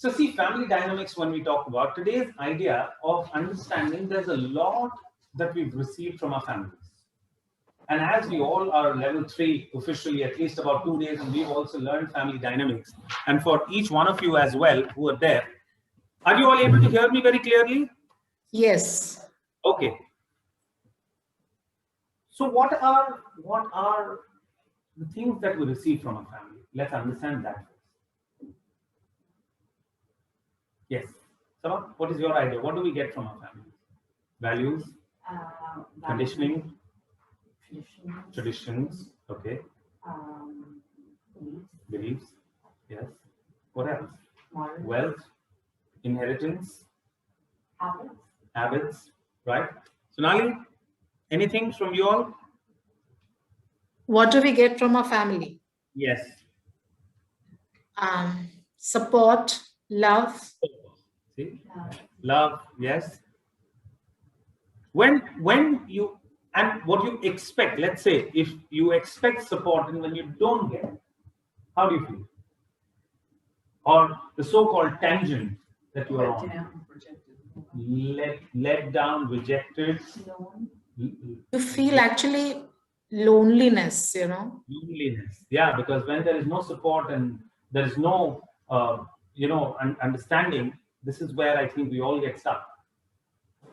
So see, family dynamics, when we talk about today's idea of understanding, there's a lot that we've received from our families. And as we all are level 3 officially, at least about 2 days, and we've also learned family dynamics. And for each one of you as well who are there, are you all able to hear me very clearly? Yes. Okay. So what are the things that we receive from a family? Let's understand that first. Yes. Sabah, what is your idea? What do we get from our family? Values, conditioning, traditions. Okay. Beliefs. Yes. What else? Wealth, inheritance, habits. Right. Sonali, anything from you all? What do we get from our family? Yes. Support, love. See? Love, yes. When you, and what you expect, let's say, if you expect support and when you don't get it, how do you feel? Or the so-called tangent that you are on. Let down, rejected. You feel actually loneliness, you know. Loneliness, yeah, because when there is no support and there is no, understanding, this is where I think we all get stuck.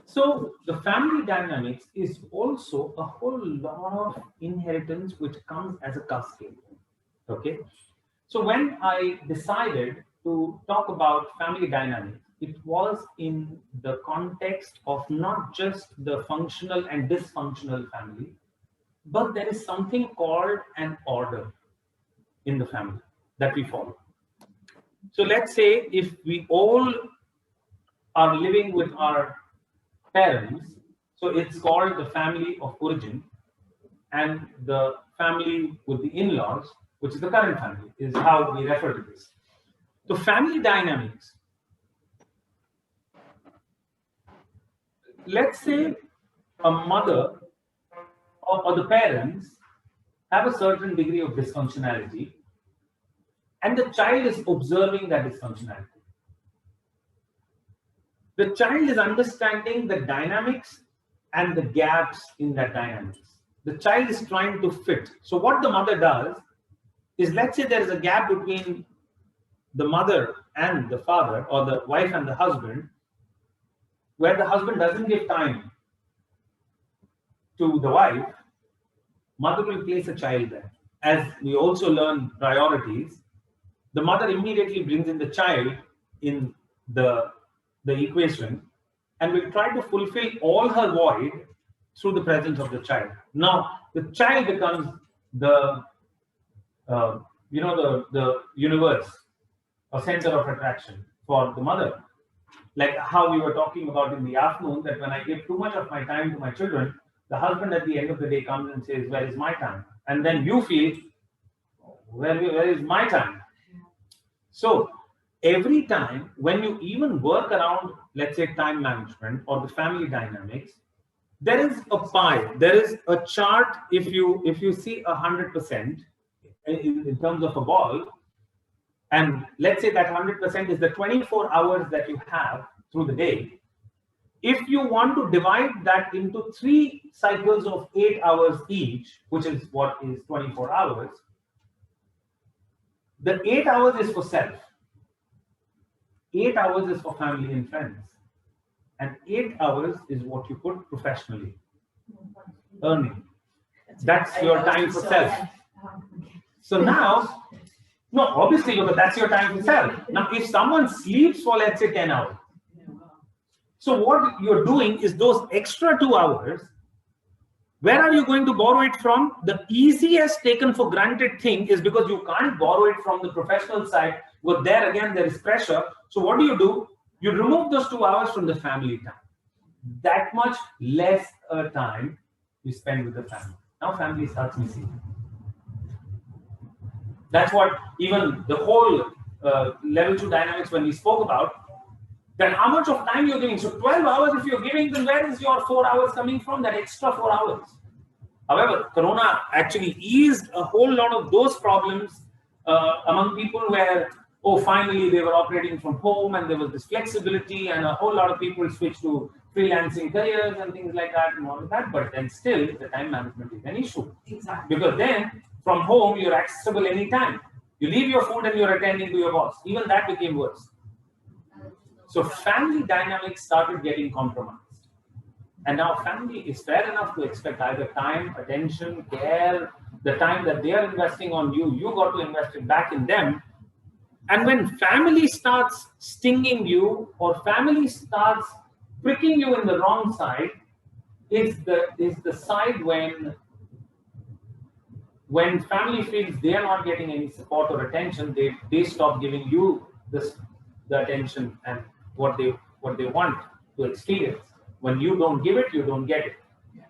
So the family dynamics is also a whole lot of inheritance which comes as a cascade. Okay. So when I decided to talk about family dynamics, it was in the context of not just the functional and dysfunctional family, but there is something called an order in the family that we follow. So let's say if we all are living with our parents, so it's called the family of origin, and the family with the in-laws, which is the current family, is how we refer to this. So family dynamics. Let's say a mother or the parents have a certain degree of dysfunctionality, and the child is observing that dysfunctionality. The child is understanding the dynamics and the gaps in that dynamics. The child is trying to fit. So what the mother does is, let's say there is a gap between the mother and the father, or the wife and the husband, where the husband doesn't give time to the wife, mother will place a child there. As we also learn priorities, the mother immediately brings in the child in the equation and will try to fulfill all her void through the presence of the child. Now, the child becomes the universe, a center of attraction for the mother. Like how we were talking about in the afternoon, that when I give too much of my time to my children, the husband at the end of the day comes and says, where is my time? And then you feel, where is my time? So every time when you even work around, let's say, time management or the family dynamics, there is a pie, there is a chart. If you see 100% in terms of a ball, and let's say that 100% is the 24 hours that you have through the day. If you want to divide that into 3 cycles of 8 hours each, which is what is 24 hours, the 8 hours is for self, 8 hours is for family and friends, and 8 hours is what you put professionally, earning. That's your time for self. So now, no, obviously, because that's your time for self. Now, if someone sleeps for, let's say, 10 hours, so what you're doing is those extra 2 hours, where are you going to borrow it from? The easiest taken for granted thing is, because you can't borrow it from the professional side, but there again, there is pressure. So what do? You remove those 2 hours from the family time. That much less time you spend with the family. Now family starts missing. That's what even the whole level 2 dynamics, when we spoke about, then how much of time you're giving. So 12 hours if you're giving, then where is your 4 hours coming from, that extra 4 hours? However, Corona actually eased a whole lot of those problems among people, where oh, finally they were operating from home and there was this flexibility and a whole lot of people switched to freelancing careers and things like that and all of that. But then still the time management is an issue. Exactly. Because then from home you're accessible anytime. You leave your food and you're attending to your boss. Even that became worse. So family dynamics started getting compromised. And now family is fair enough to expect either time, attention, care, the time that they are investing on you, you got to invest it back in them. And when family starts stinging you or family starts pricking you in the wrong side, is the side when family feels they are not getting any support or attention, they stop giving you the attention and what they want to experience. When you don't give it, you don't get it.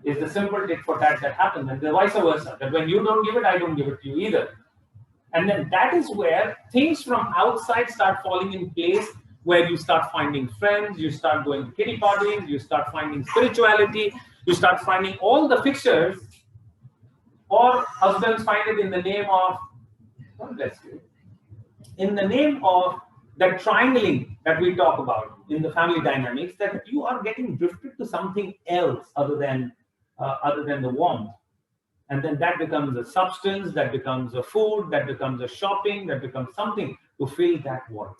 It's the simple tit for tat that happens, and the vice versa. That when you don't give it, I don't give it to you either. And then that is where things from outside start falling in place, where you start finding friends, you start going to kitty parties, you start finding spirituality, you start finding all the fixtures, or husbands find it in the name of, God bless you, in the name of that triangling that we talk about in the family dynamics, that you are getting drifted to something else other than the warmth. And then that becomes a substance, that becomes a food, that becomes a shopping, that becomes something to fill that void.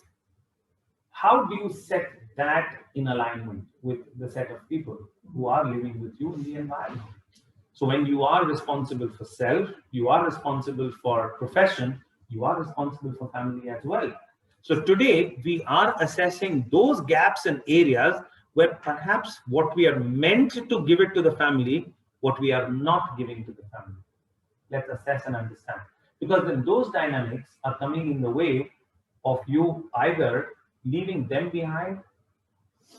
How do you set that in alignment with the set of people who are living with you in the environment? So when you are responsible for self, you are responsible for profession, you are responsible for family as well. So today we are assessing those gaps and areas where perhaps what we are meant to give it to the family, what we are not giving to the family. Let's assess and understand. Because then those dynamics are coming in the way of you either leaving them behind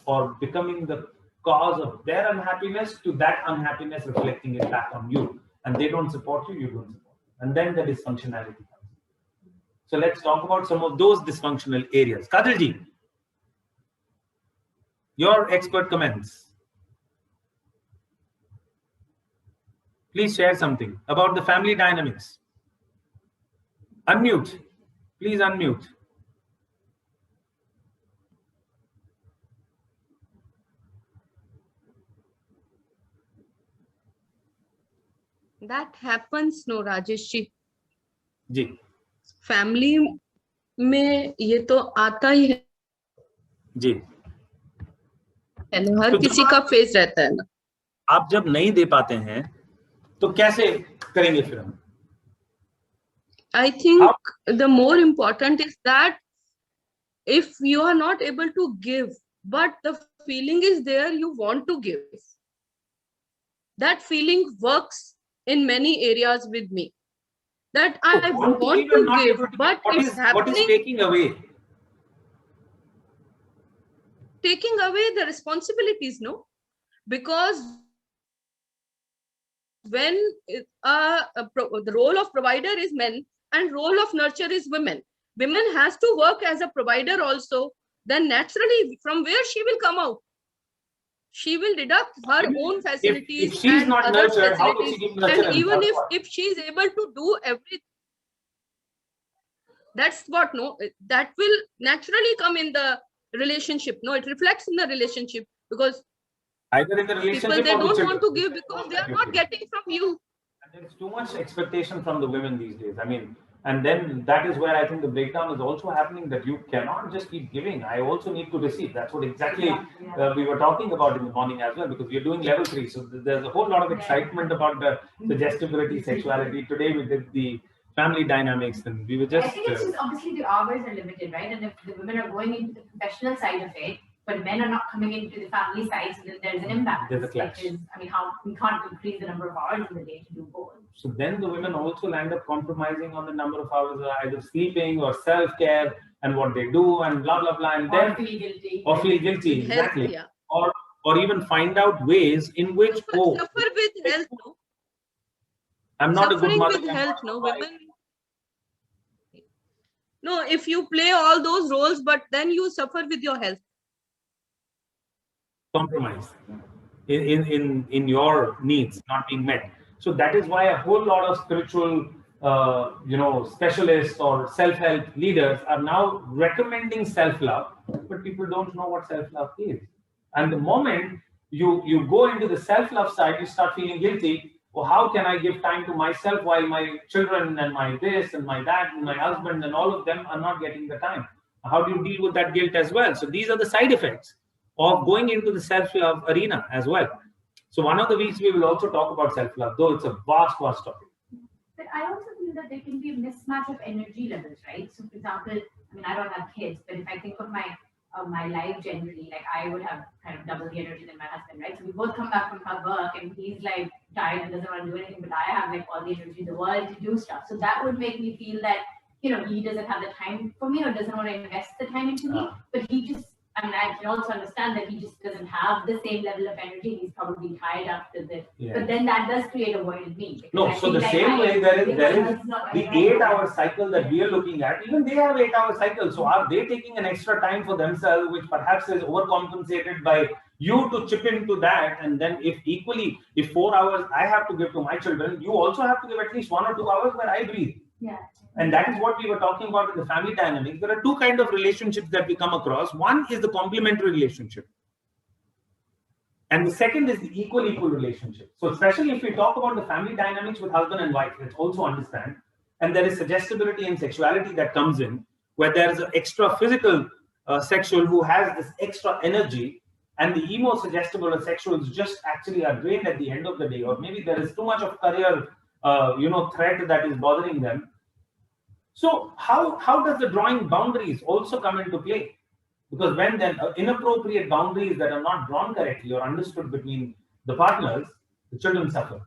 or becoming the cause of their unhappiness, to that unhappiness reflecting it back on you. And they don't support you, you don't support them. And then the dysfunctionality comes. So let's talk about some of those dysfunctional areas. Kadilji, your expert comments. Please share something about the family dynamics. Unmute. Please unmute. That happens, no, Rajesh ji. Ji. Family में ये तो आता ही है. जी. हर किसी का face रहता है ना. आप जब नहीं दे पाते हैं तो कैसे करेंगे फिर हम? I think the more important is that if you are not able to give, but the feeling is there, you want to give. That feeling works in many areas with me. That I want to give, but it's happening. What is taking away? Taking away the responsibilities, no? Because when the role of provider is men and role of nurture is women, women has to work as a provider also, then naturally from where she will come out? She will deduct her own facilities. If she's and not other nurtured, how facilities. does she give nurture? And even if she is able to do everything, that's what, no, that will naturally come in the relationship. No, it reflects in the relationship, because either in the relationship people, they don't want to give because they are not getting from you. And there's too much expectation from the women these days. I mean, and then that is where I think the breakdown is also happening, that you cannot just keep giving. I also need to receive. That's what exactly we were talking about in the morning as well, because we're doing level 3. So there's a whole lot of excitement about the suggestibility, sexuality. Today we did the family dynamics, and we were just... I think it's just obviously the hours are limited, right? And if the women are going into the professional side of it, but men are not coming into the family side, so there's an imbalance. There's a clash. Because, I mean, how we can't increase the number of hours in the day to do both. So then the women also land up compromising on the number of hours, either sleeping or self-care and what they do and blah, blah, blah. And then, or feel guilty. Exactly. Health, yeah. Or even find out ways in which, suffer with health, no? I'm not Suffering a good mother. with health, no? Women... No, if you play all those roles, but then you suffer with your health. Compromise in your needs not being met. So that is why a whole lot of spiritual specialists or self-help leaders are now recommending self-love, but people don't know what self-love is. And the moment you go into the self-love side, you start feeling guilty. Well, how can I give time to myself while my children and my this and my that and my husband and all of them are not getting the time? How do you deal with that guilt as well? So these are the side effects of going into the self-love arena as well. So one of the weeks we will also talk about self-love, though it's a vast topic. But I also feel that there can be a mismatch of energy levels, right? So, for example, I mean, I don't have kids, but if I think of my life generally, like I would have kind of double the energy than my husband, right? So we both come back from our work, and he's like tired and doesn't want to do anything, but I have like all the energy in the world to do stuff. So that would make me feel that he doesn't have the time for me or doesn't want to invest the time into me, but he just. I mean, I can also understand that he just doesn't have the same level of energy. He's probably tired after this. Yeah. But then that does create a void in me. No, so the same way there is the 8-hour cycle that we are looking at. Even they have 8-hour cycles. So are they taking an extra time for themselves, which perhaps is overcompensated by you to chip into that? And then if 4 hours I have to give to my children, you also have to give at least 1 or 2 hours where I breathe. Yeah. And that is what we were talking about in the family dynamics. There are two kinds of relationships that we come across. One is the complementary relationship. And the second is the equal relationship. So especially if we talk about the family dynamics with husband and wife, let's also understand. And there is suggestibility and sexuality that comes in, where there is an extra physical sexual who has this extra energy, and the emo suggestible or sexuals just actually are drained at the end of the day, or maybe there is too much of career threat that is bothering them. So how does the drawing boundaries also come into play? Because when then inappropriate boundaries that are not drawn correctly or understood between the partners, the children suffer.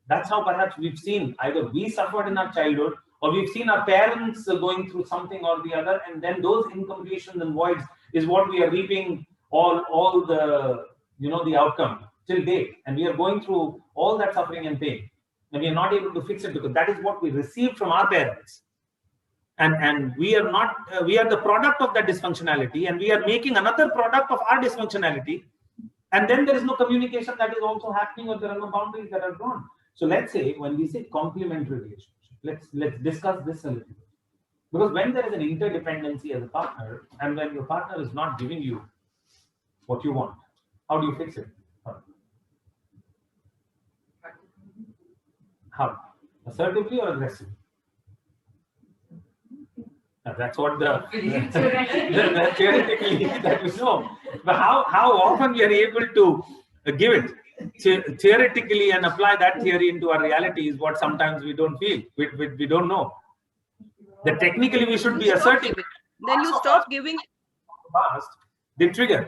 That's how perhaps we've seen either we suffered in our childhood, or we've seen our parents going through something or the other, and then those incompletions and voids is what we are reaping all the the outcome till date, and we are going through all that suffering and pain, and we are not able to fix it because that is what we received from our parents. And we are not, we are the product of that dysfunctionality, and we are making another product of our dysfunctionality. And then there is no communication that is also happening, or there are no boundaries that are drawn. So let's say when we say complementary relationship, let's discuss this a little bit. Because when there is an interdependency as a partner, and when your partner is not giving you what you want, how do you fix it? How? Assertively or aggressively? That's what the theoretically that we know. But how often we are able to give it theoretically and apply that theory into our reality is what sometimes we don't feel. We don't know. That technically we should be assertive. Then you stop giving. Past, they trigger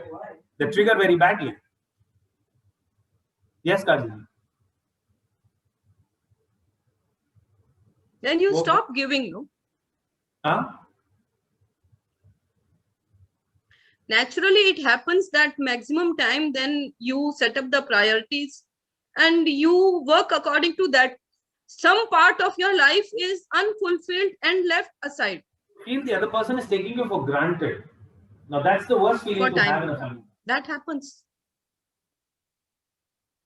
very badly. Yes, Kajal. Then you stop giving, no? Huh? Naturally, it happens that maximum time, then you set up the priorities and you work according to that. Some part of your life is unfulfilled and left aside. Feel the other person is taking you for granted. Now that's the worst feeling to have in a family. That happens.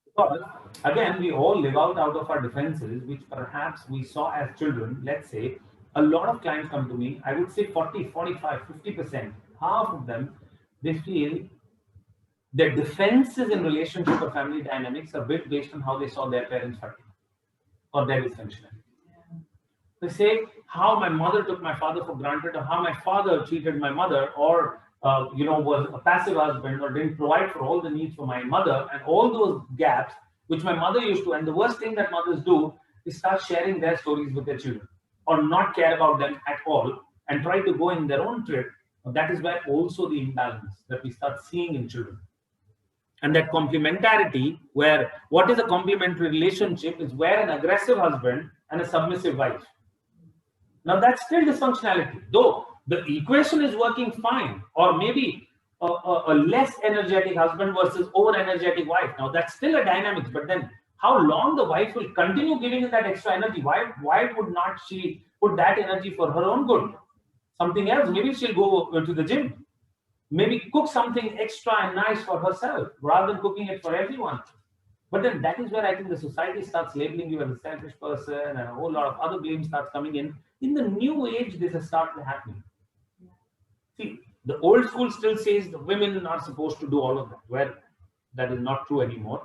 Because again, we all live out of our defenses, which perhaps we saw as children. Let's say a lot of clients come to me, I would say 40, 45, 50%, half of them, they feel their defenses in relationship or family dynamics are built based on how they saw their parents fighting or their dysfunctionality. They say how my mother took my father for granted, or how my father cheated my mother, or was a passive husband, or didn't provide for all the needs for my mother, and all those gaps which my mother used to. And the worst thing that mothers do is start sharing their stories with their children, or not care about them at all, and try to go in their own trip. That is where also the imbalance that we start seeing in children. And that complementarity, where what is a complementary relationship is where an aggressive husband and a submissive wife. Now that's still dysfunctionality, though the equation is working fine, or maybe a less energetic husband versus over energetic wife. Now that's still a dynamics, but then how long the wife will continue giving that extra energy? Why would not she put that energy for her own good? Something else, maybe she'll go to the gym, maybe cook something extra and nice for herself rather than cooking it for everyone. But then that is where I think the society starts labeling you as a selfish person, and a whole lot of other blame starts coming in. In the new age, this has started happening. See, the old school still says the women are supposed to do all of that, where that is not true anymore,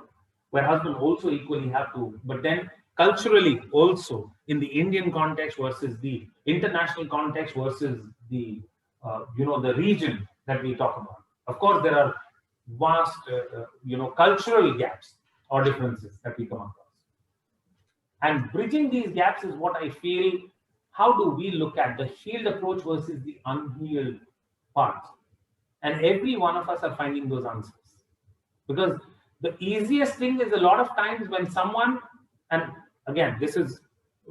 where husbands also equally have to. But then culturally also, in the Indian context versus the international context versus the, the region that we talk about. Of course, there are vast, cultural gaps or differences that we come across. And bridging these gaps is what I feel. How do we look at the healed approach versus the unhealed parts? And every one of us are finding those answers. Because the easiest thing is a lot of times when someone, and again,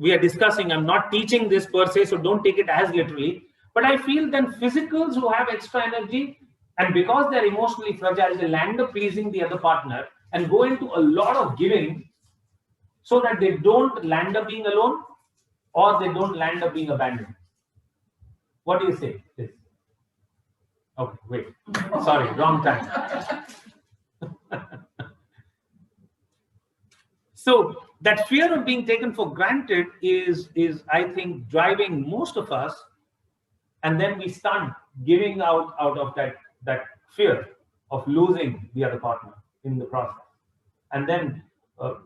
we are discussing, I'm not teaching this per se, so don't take it as literally. But I feel then physicals who have extra energy, and because they're emotionally fragile, they land up pleasing the other partner and go into a lot of giving so that they don't land up being alone or they don't land up being abandoned. What do you say? Yes. Okay, wait. Sorry, wrong time. So that fear of being taken for granted is I think driving most of us, and then we start giving out of that fear of losing the other partner in the process, and then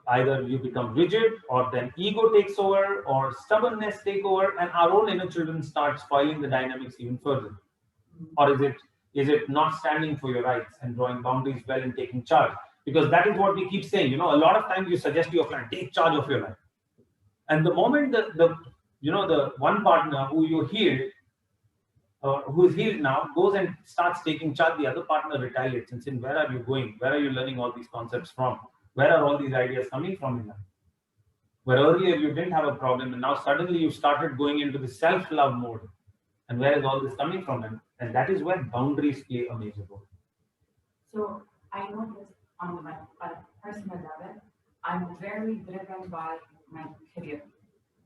either you become rigid, or then ego takes over, or stubbornness take over, and our own inner children start spoiling the dynamics even further. Or is it not standing for your rights and drawing boundaries well and taking charge? Because that is what we keep saying. A lot of times you suggest to your client, take charge of your life. And the moment the one partner who you healed, who is healed now, goes and starts taking charge, the other partner retaliates and saying, where are you going? Where are you learning all these concepts from? Where are all these ideas coming from in life? Where earlier you didn't have a problem, and now suddenly you started going into the self-love mode. And where is all this coming from? And that is where boundaries play a major role. So I noticed on my personal level, I'm very driven by my career.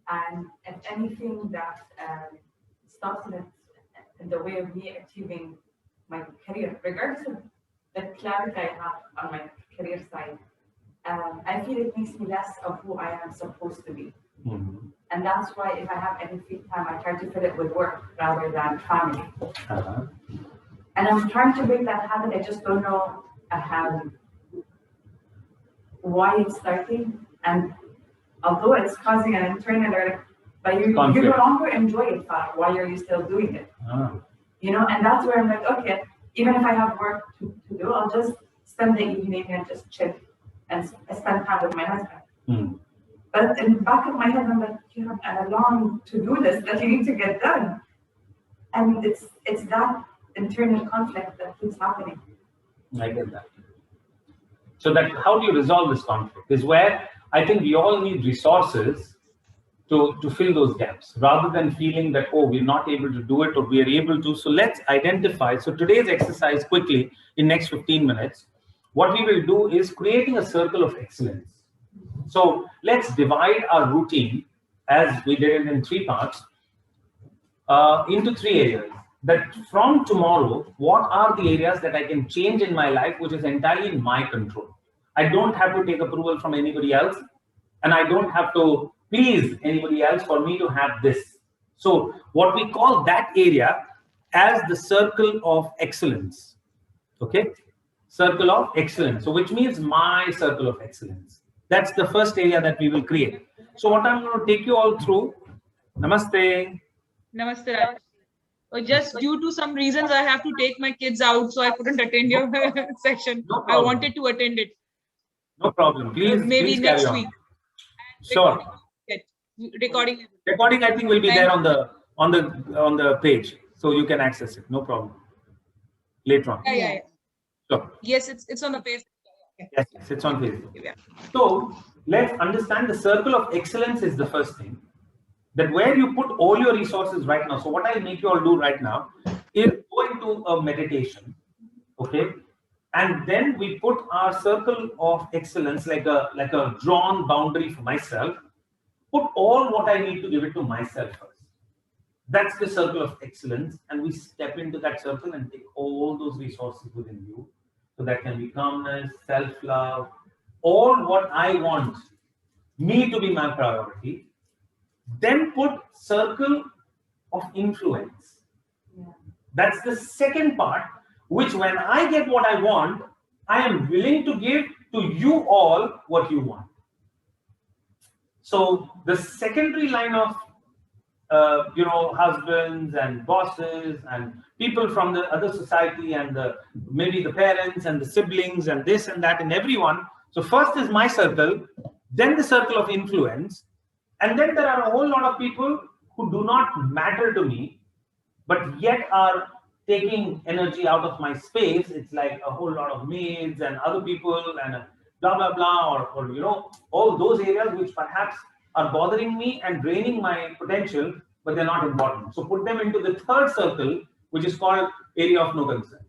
And if anything that stops it in the way of me achieving my career, regardless of the clarity I have on my career side, I feel it makes me less of who I am supposed to be. Mm-hmm. And that's why if I have any free time, I try to fill it with work rather than family. Uh-huh. And I'm trying to break that habit. I just don't know why it's starting. And although it's causing an internal, but you no longer enjoy it. Why are you still doing it? Uh-huh. And that's where I'm like, okay, even if I have work to do, I'll just spend the evening and just chill and spend time with my husband. Mm. But in the back of my head, I'm like, you have a long to-do list that you need to get done. And it's that internal conflict that keeps happening. I get that. So that how do you resolve this conflict is where I think we all need resources to fill those gaps, rather than feeling that, oh, we're not able to do it or we are able to. So let's identify. So today's exercise quickly in next 15 minutes, what we will do is creating a circle of excellence. So let's divide our routine, as we did it in 3 parts, into 3 areas. That from tomorrow, what are the areas that I can change in my life, which is entirely in my control? I don't have to take approval from anybody else, and I don't have to please anybody else for me to have this. So what we call that area as the circle of excellence. Okay? Circle of excellence. So which means my circle of excellence. That's the first area that we will create. So what I'm going to take you all through. Namaste. Namaste, Raj. Just due to some reasons, I have to take my kids out, so I couldn't attend your session. No I wanted to attend it. No problem. Please, maybe please next carry on. week. Sure. Recording. Recording, I think, will be there on the page, so you can access it. No problem. Later on. Yeah. Sure. Yes, it's on the page. Yes, it's on Facebook. Yeah. So let's understand the circle of excellence is the first thing. That where you put all your resources right now. So what I'll make you all do right now is go into a meditation, okay? And then we put our circle of excellence like a drawn boundary for myself. Put all what I need to give it to myself first. That's the circle of excellence, and we step into that circle and take all those resources within you. So that can be calmness, self-love, all what I want me to be my priority. Then put circle of influence. Yeah. That's the second part, which when I get what I want, I am willing to give to you all what you want. So the secondary line of husbands and bosses and people from the other society and maybe the parents and the siblings and this and that and everyone. So first is my circle, then the circle of influence, and then there are a whole lot of people who do not matter to me, but yet are taking energy out of my space. It's like a whole lot of maids and other people and blah blah blah, or all those areas which perhaps are bothering me and draining my potential, but they're not important. So put them into the third circle, which is called area of no concern.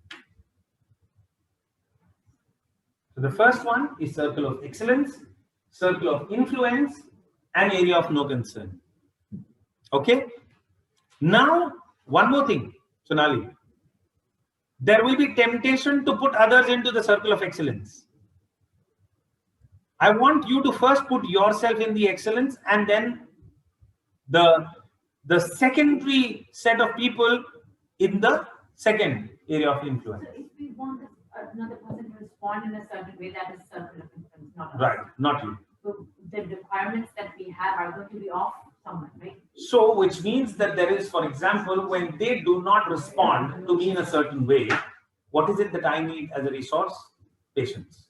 So the first one is circle of excellence, circle of influence, and area of no concern. Okay. Now, one more thing, Sonali. There will be temptation to put others into the circle of excellence. I want you to first put yourself in the excellence, and then the secondary set of people in the second area of influence. So if we want another person to respond in a certain way, that is circle of influence, not us. Right, not you. So the requirements that we have are going to be off someone, right? So, which means that there is, for example, when they do not respond to me in a certain way, what is it that I need as a resource? Patience.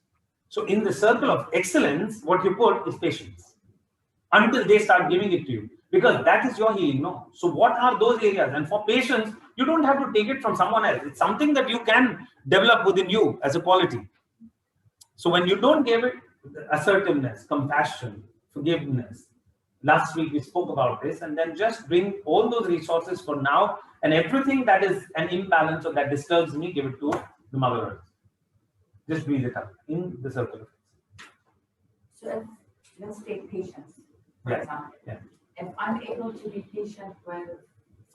So, in the circle of excellence, what you put is patience until they start giving it to you, because that is your healing. No. So, what are those areas? And for patience, you don't have to take it from someone else. It's something that you can develop within you as a quality. So, when you don't give it assertiveness, compassion, forgiveness. Last week we spoke about this, and then just bring all those resources for now, and everything that is an imbalance or that disturbs me, give it to the Mother Earth. Just breathe it up in the circle. So let's take patience, for Yeah. example. Yeah. If I'm able to be patient with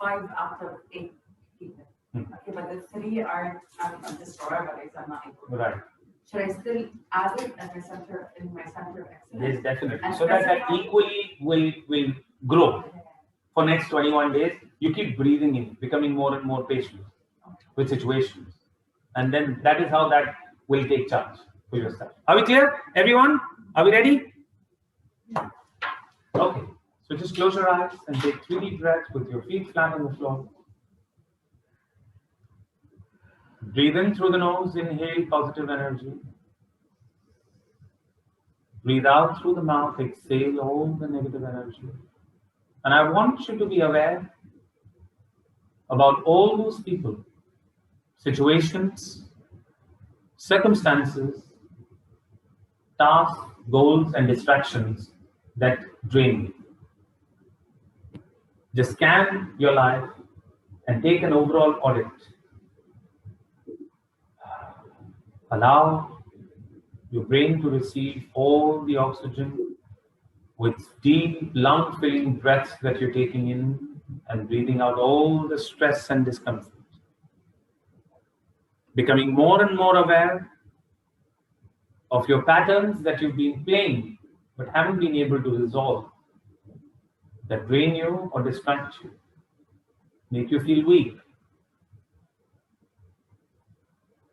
5 out of 8 people, okay, but the 3 are I'm destroyed, but I'm not able. Right. Should I still add it as in my center of excellence? Yes, definitely. And So that equally will grow. For next 21 days, you keep breathing in, becoming more and more patient with situations. And then that is how that will take charge for yourself. Are we clear, everyone? Are we ready? Okay. So just close your eyes and take 3 deep breaths with your feet flat on the floor. Breathe in through the nose, inhale positive energy. Breathe out through the mouth, exhale all the negative energy. And I want you to be aware about all those people, situations, circumstances, tasks, goals, and distractions that drain you. Just scan your life and take an overall audit. Allow your brain to receive all the oxygen with deep lung-filling breaths that you're taking in and breathing out all the stress and discomfort. Becoming more and more aware of your patterns that you've been playing but haven't been able to resolve, that drain you or distract you, make you feel weak,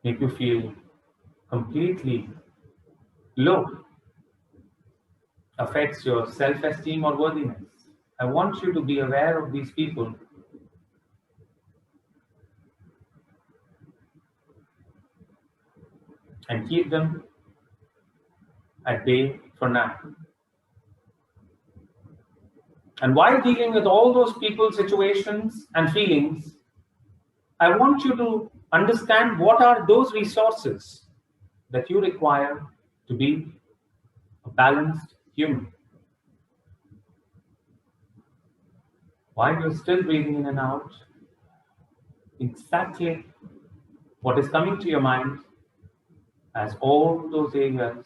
make you feel completely low, affects your self-esteem or worthiness. I want you to be aware of these people and keep them at bay for now. And while dealing with all those people, situations, and feelings, I want you to understand what are those resources that you require to be a balanced human. While you're still breathing in and out, exactly what is coming to your mind as all those areas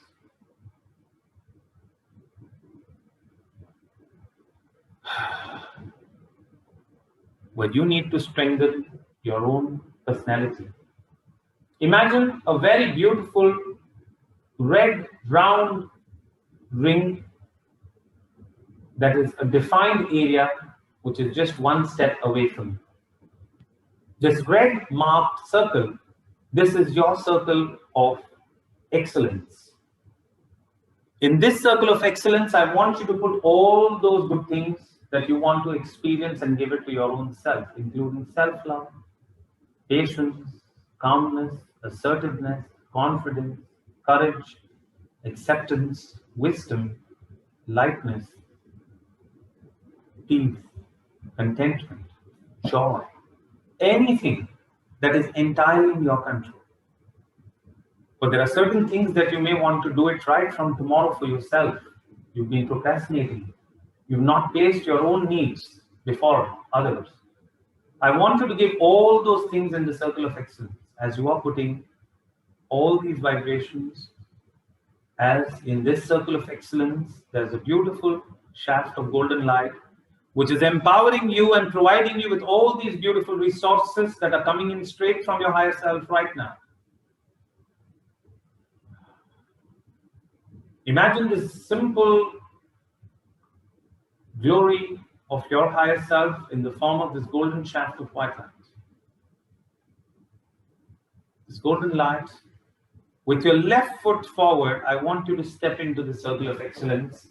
where you need to strengthen your own personality. Imagine a very beautiful red round ring that is a defined area which is just one step away from you. This red marked circle, this is your circle of excellence. In this circle of excellence, I want you to put all those good things that you want to experience and give it to your own self, including self-love, patience, calmness, assertiveness, confidence, courage, acceptance, wisdom, lightness, peace, contentment, joy, anything that is entirely in your control. But there are certain things that you may want to do it right from tomorrow for yourself. You've been procrastinating. You've not placed your own needs before others. I want you to give all those things in the circle of excellence as you are putting all these vibrations. As in this circle of excellence, there's a beautiful shaft of golden light which is empowering you and providing you with all these beautiful resources that are coming in straight from your higher self right now. Imagine this simple glory of your higher self in the form of this golden shaft of white light. This golden light, with your left foot forward, I want you to step into the circle of excellence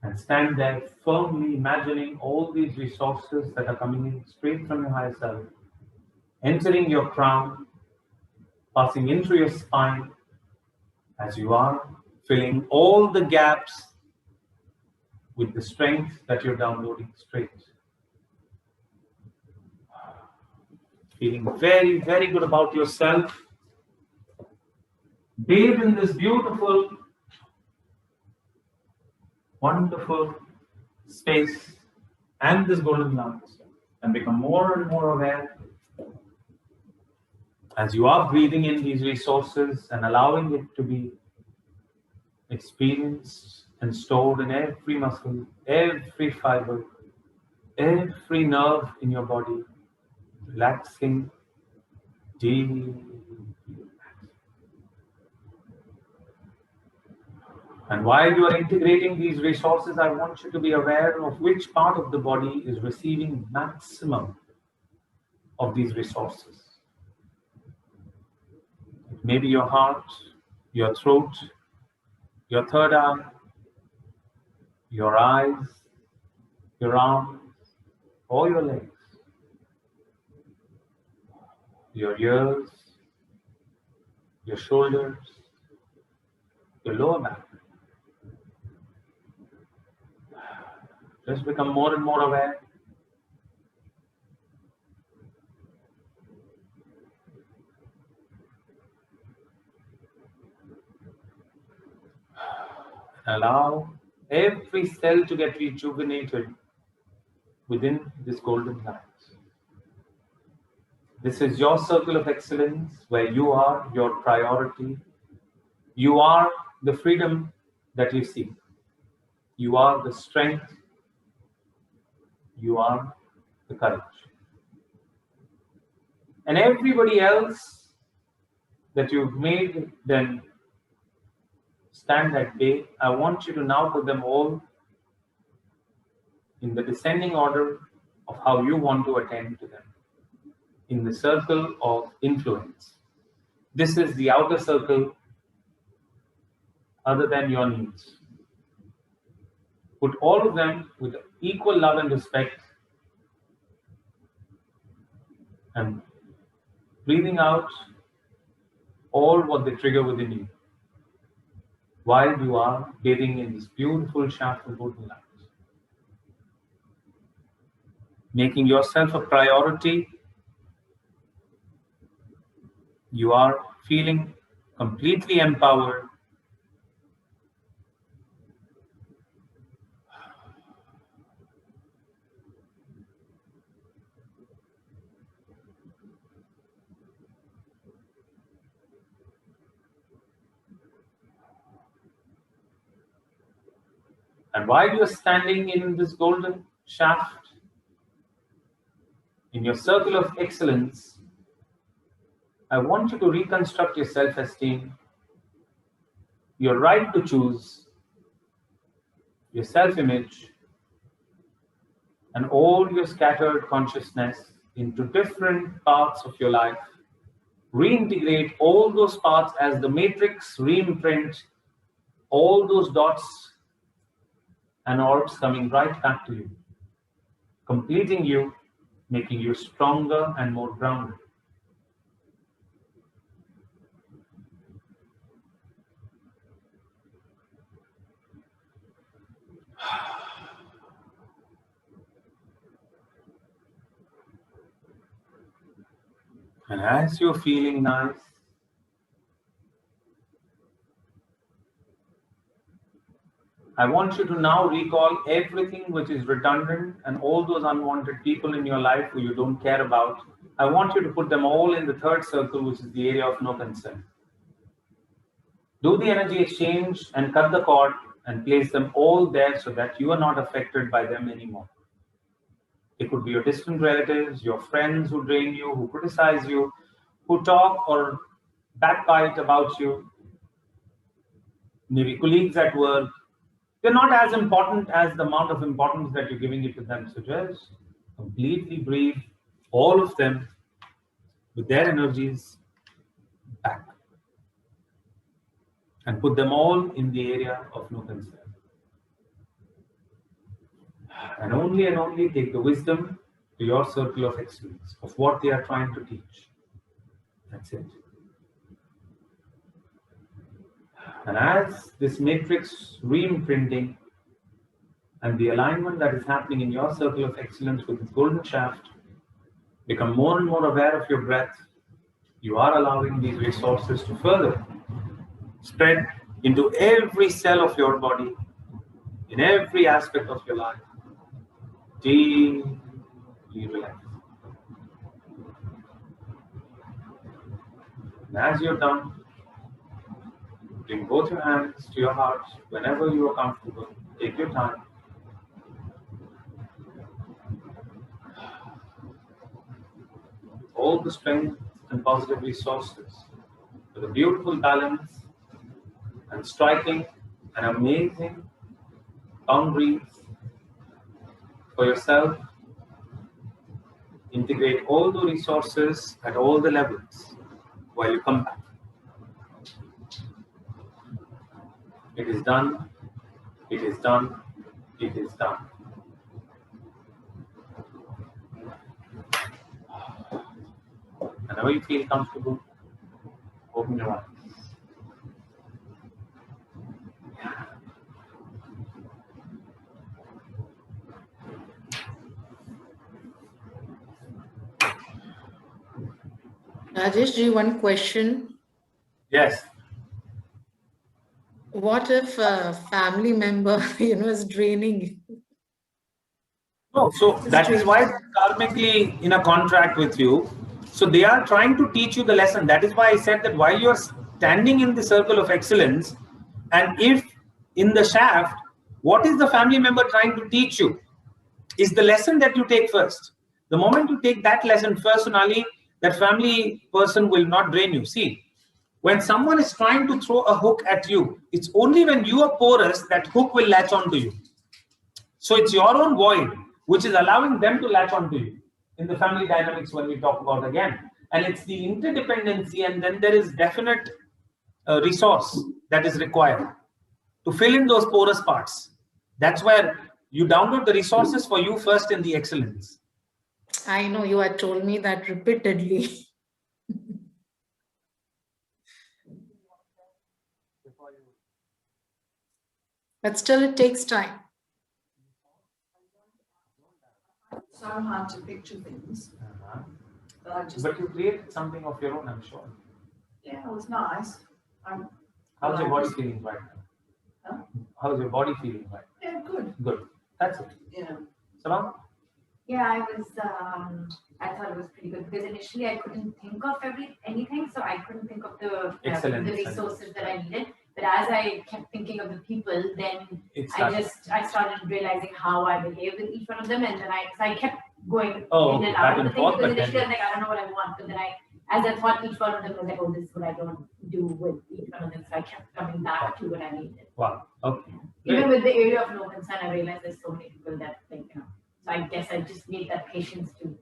and stand there firmly imagining all these resources that are coming in straight from your higher self, entering your crown, passing into your spine as you are filling all the gaps with the strength that you're downloading straight. Feeling very, very good about yourself. Bathe in this beautiful, wonderful space and this golden light and become more and more aware as you are breathing in these resources and allowing it to be experienced and stored in every muscle, every fiber, every nerve in your body, relaxing deeply. And while you are integrating these resources, I want you to be aware of which part of the body is receiving maximum of these resources. It may be your heart, your throat, your third eye, your eyes, your arms, or your legs, your ears, your shoulders, your lower back. Just become more and more aware. Allow every cell to get rejuvenated within this golden light. This is your circle of excellence where you are your priority. You are the freedom that you seek. You are the strength. You are the courage. And everybody else that you've made them stand at bay, I want you to now put them all in the descending order of how you want to attend to them, in the circle of influence. This is the outer circle other than your needs. Put all of them with equal love and respect and breathing out all what they trigger within you while you are bathing in this beautiful shaft of golden light. Making yourself a priority, you are feeling completely empowered. And while you're standing in this golden shaft, in your circle of excellence, I want you to reconstruct your self-esteem your right to choose, your self-image, and all your scattered consciousness into different parts of your life. Reintegrate all those parts as the matrix reimprint all those dots and orbs coming right back to you, completing you, making you stronger and more grounded. And as you're feeling nice, I want you to now recall everything which is redundant and all those unwanted people in your life who you don't care about. I want you to put them all in the third circle, which is the area of no concern. Do the energy exchange and cut the cord and place them all there so that you are not affected by them anymore. It could be your distant relatives, your friends who drain you, who criticize you, who talk or backbite about you, maybe colleagues at work. They're not as important as the amount of importance that you're giving it to them. So just completely breathe all of them with their energies back and put them all in the area of no concern. And only take the wisdom to your circle of excellence of what they are trying to teach. That's it. And as this matrix re-imprinting and the alignment that is happening in your circle of excellence with this golden shaft, become more and more aware of your breath, you are allowing these resources to further spread into every cell of your body, in every aspect of your life. Deeply relax. And as you're done, bring both your hands to your heart whenever you are comfortable. Take your time. All the strength and positive resources with a beautiful balance and striking an amazing boundaries for yourself. Integrate all the resources at all the levels while you come back. It is done. It is done. It is done. Whenever you feel comfortable, open your eyes. Rajesh, one question. Yes. What if a family member, is draining? No, so that is why they're karmically in a contract with you. So they are trying to teach you the lesson. That is why I said that while you are standing in the circle of excellence, and if in the shaft, what is the family member trying to teach you? Is the lesson that you take first. The moment you take that lesson first, Sonali, that family person will not drain you. See, when someone is trying to throw a hook at you, it's only when you are porous that hook will latch onto you. So it's your own void which is allowing them to latch onto you in the family dynamics when we talk about again. And it's the interdependency, and then there is definite resource that is required to fill in those porous parts. That's where you download the resources for you first in the excellence. I know you had told me that repeatedly. But still it takes time. So hard to picture things. But you created something of your own, I'm sure. Yeah, it was nice. How's your body feeling right now? Huh? How's your body feeling right now? Yeah, good. Good. That's it. Yeah. Salam? Yeah, I thought it was pretty good because initially I couldn't think of anything, so I couldn't think of the resources that I needed. But as I kept thinking of the people, then I started realizing how I behave with each one of them, and then I kept going in and out of the thing because initially I was like, I don't know what I want, but then I as I thought each one of them was like, oh, this is what I don't do with each one of them. So I kept coming back to what I needed. Wow. Okay. Even with the area of no concern, I realized there's so many people that think, so I guess I just need that patience to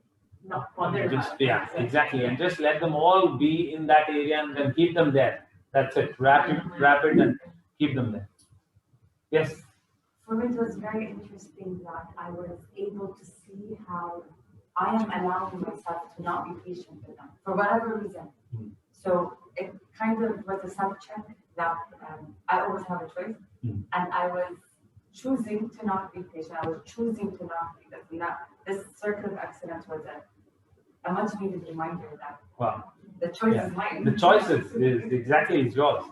not bother. Yeah, exactly. And just let them all be in that area and then keep them there. That's it. Wrap it and keep them there. Yes. For me, it was very interesting that I was able to see how I am allowing myself to not be patient with them for whatever reason. So it kind of was a self-check that I always have a choice, and I was choosing to not be patient. I was choosing to not be this. And that this circle of excellence was a much needed reminder that the choice is mine. The choice is exactly is yours.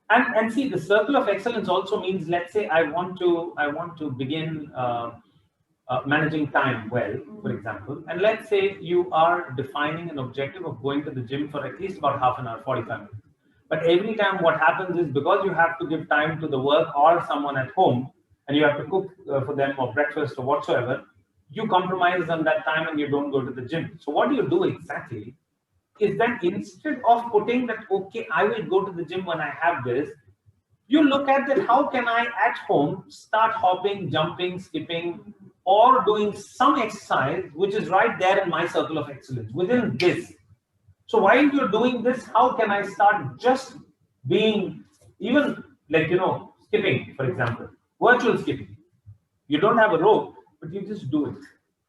And see, the circle of excellence also means, let's say I want to begin managing time well, for example, and let's say you are defining an objective of going to the gym for at least about half an hour, 45 minutes. But every time what happens is, because you have to give time to the work or someone at home, and you have to cook for them or breakfast or whatsoever, you compromise on that time and you don't go to the gym. So what do you do exactly is that instead of putting that, okay, I will go to the gym when I have this, you look at that, how can I at home start hopping, jumping, skipping, or doing some exercise which is right there in my circle of excellence within this. So while you're doing this, how can I start just being, even like, skipping, for example, virtual skipping. You don't have a rope, but you just do it.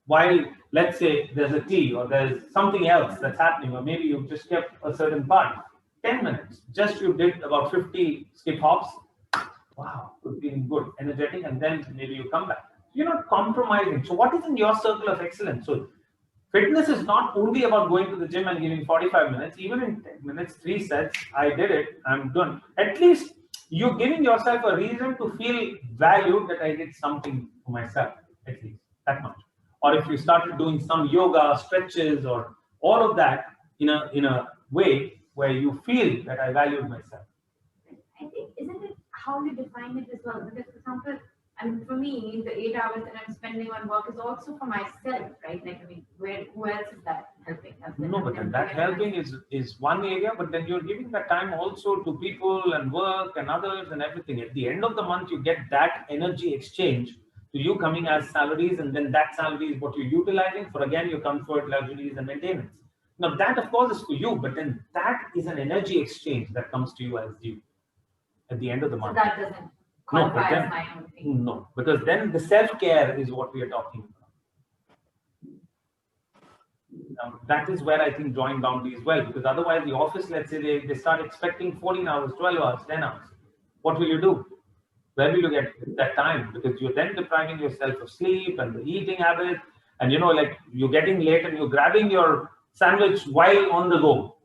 While, let's say, there's a tea or there's something else that's happening, or maybe you've just kept a certain part, 10 minutes, just you did about 50 skip hops. Wow, feeling good, energetic, and then maybe you come back. You're not compromising. So what is in your circle of excellence? So fitness is not only about going to the gym and giving 45 minutes, even in 10 minutes, 3 sets, I did it, I'm done. At least you're giving yourself a reason to feel valued that I did something for myself, at least that much. Or if you started doing some yoga, stretches, or all of that in a way where you feel that I valued myself. I think, isn't it how you define it as well? Because, for example, for me, the 8 hours that I'm spending on work is also for myself, right? Like, who else is that helping? No, but then that helping is one area, but then you're giving that time also to people and work and others and everything. At the end of the month, you get that energy exchange to you coming as salaries, and then that salary is what you're utilizing for, again, your comfort, luxuries, and maintenance. Now, that, of course, is for you, but then that is an energy exchange that comes to you as due at the end of the month. So that doesn't qualify as my own thing. No, because then the self-care is what we are talking about. Now, that is where I think drawing boundaries well, because otherwise the office, let's say they start expecting 14 hours, 12 hours, 10 hours. What will you do? Where will you get that time? Because you're then depriving yourself of sleep and the eating habit, and like you're getting late and you're grabbing your sandwich while on the go,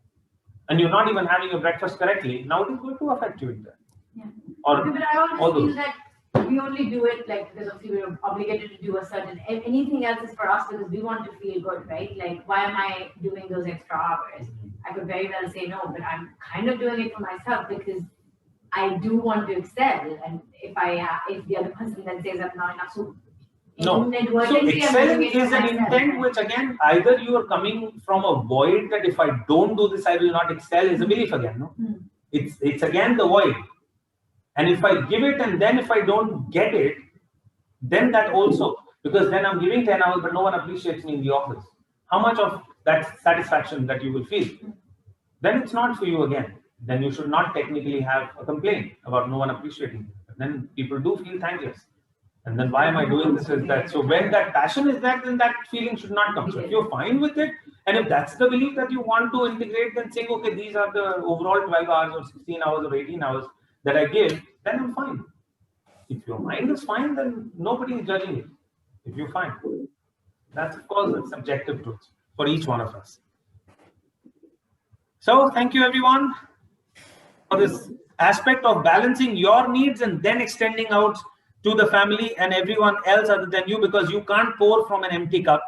and you're not even having your breakfast correctly. Now it is going to affect you in that. Yeah. Or, but I always feel that we only do it because obviously we're obligated to do a certain, anything else is for us because we want to feel good, right? Like, why am I doing those extra hours? I could very well say no, but I'm kind of doing it for myself because I do want to excel. And if the other person then says I'm not enough, so no. So excelling is an intent which, again, either you are coming from a void that if I don't do this, I will not excel, is a belief again. No, it's again the void. And if I give it and then if I don't get it, then that also, because then I'm giving 10 hours, but no one appreciates me in the office. How much of that satisfaction that you will feel? Then it's not for you again. Then you should not technically have a complaint about no one appreciating you. But then people do feel thankless. And then why am I doing this is that? So when that passion is there, then that feeling should not come. So if you're fine with it, and if that's the belief that you want to integrate, then saying, okay, these are the overall 12 hours or 16 hours or 18 hours that I give, then I'm fine. If your mind is fine, then nobody is judging it. If you're fine. That's, of course, a subjective truth for each one of us. So thank you, everyone, for this aspect of balancing your needs and then extending out to the family and everyone else other than you, because you can't pour from an empty cup.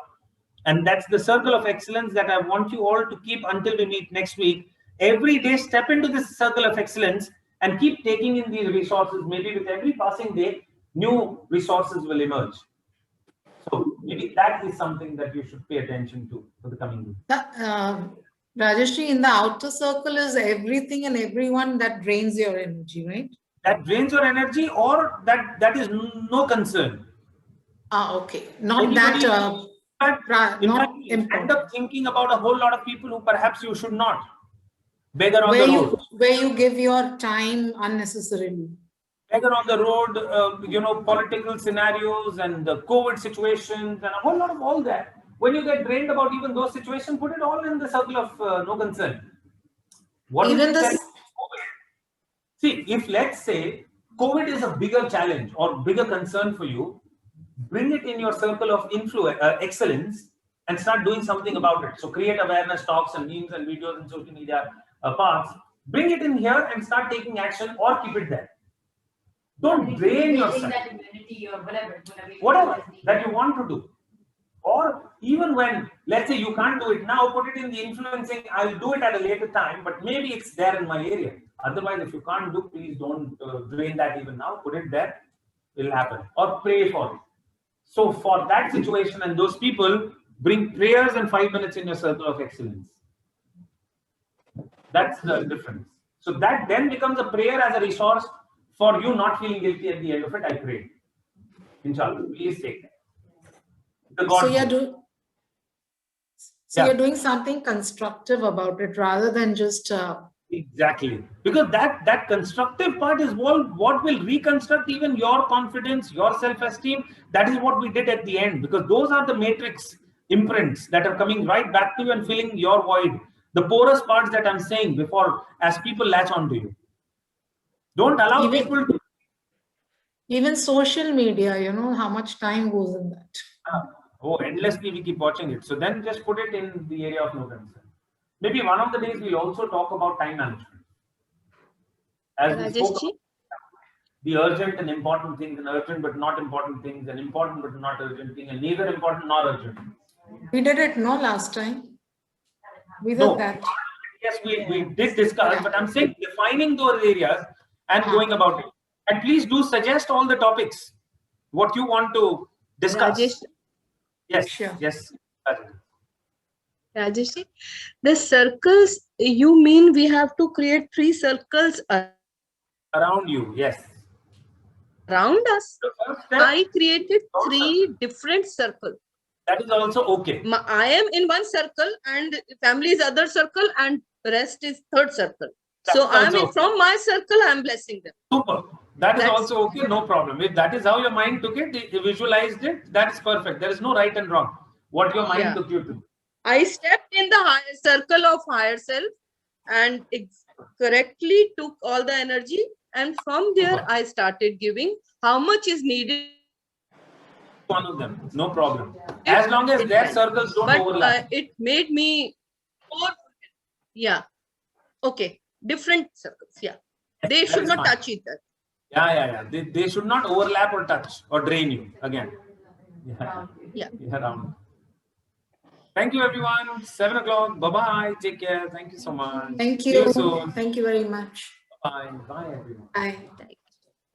And that's the circle of excellence that I want you all to keep until we meet next week. Every day, step into this circle of excellence and keep taking in these resources. Maybe with every passing day, new resources will emerge. So maybe that is something that you should pay attention to for the coming week. Rajeshri, in the outer circle is everything and everyone that drains your energy, right? That drains your energy, or that is no concern. Okay. Not Anybody, that, in not fact, you end important. up thinking about a whole lot of people who perhaps you should not. Beggar on Where the road. where you give your time unnecessarily. Beggar on the road, political scenarios and the COVID situations and a whole lot of all that. When you get drained about even those situations, put it all in the circle of no concern. What Even is it that this, COVID? See, if let's say COVID is a bigger challenge or bigger concern for you, bring it in your circle of influence, excellence, and start doing something about it. So create awareness talks and memes and videos and social media paths. Bring it in here and start taking action, or keep it there. Don't drain yourself. That immunity or whatever that you want to do. Or even when, let's say you can't do it now, put it in the influencing, I'll do it at a later time, but maybe it's there in my area. Otherwise, if you can't do, please don't drain that even now. Put it there, it'll happen. Or pray for it. So for that situation and those people, bring prayers and 5 minutes in your circle of excellence. That's the difference. So that then becomes a prayer as a resource for you not feeling guilty at the end of it. I pray. Inshallah, please take that. so you're doing something constructive about it rather than just exactly, because that constructive part is what will reconstruct even your confidence, your self-esteem. That is what we did at the end, because those are the matrix imprints that are coming right back to you and filling your void, the porous parts that I'm saying before, as people latch onto you. Don't allow people to even social media, how much time goes in that. endlessly we keep watching it. So then just put it in the area of no concern. Maybe one of the days we'll also talk about time management. As we spoke about the urgent and important things, and urgent but not important things, and important but not urgent things, and neither important nor urgent. We did it last time. We did that. Yes, we did discuss, but I'm saying defining those areas and going about it. And please do suggest all the topics, what you want to discuss. Rajesh, yes, sure. Yes. Rajesh, the circles, you mean we have to create 3 circles around you? Yes. Around us? I created 3 different circles. That is also okay. I am in one circle and family is other circle and rest is third circle. So from my circle, I'm blessing them. Super. That's also okay, no problem. If that is how your mind took it, visualized it, that is perfect. There is no right and wrong. What your mind took you to. I stepped in the circle of higher self and correctly took all the energy. And from there, I started giving how much is needed. One of them, no problem. As long as their circles don't overlap. It made me more. Yeah. Okay. Different circles. Yeah. They should not touch each other. Yeah. They should not overlap or touch or drain you again. Yeah. Around. Thank you, everyone. 7 o'clock. Bye-bye. Take care. Thank you so much. Thank you. See you soon. Thank you very much. Bye. Bye, everyone. Bye.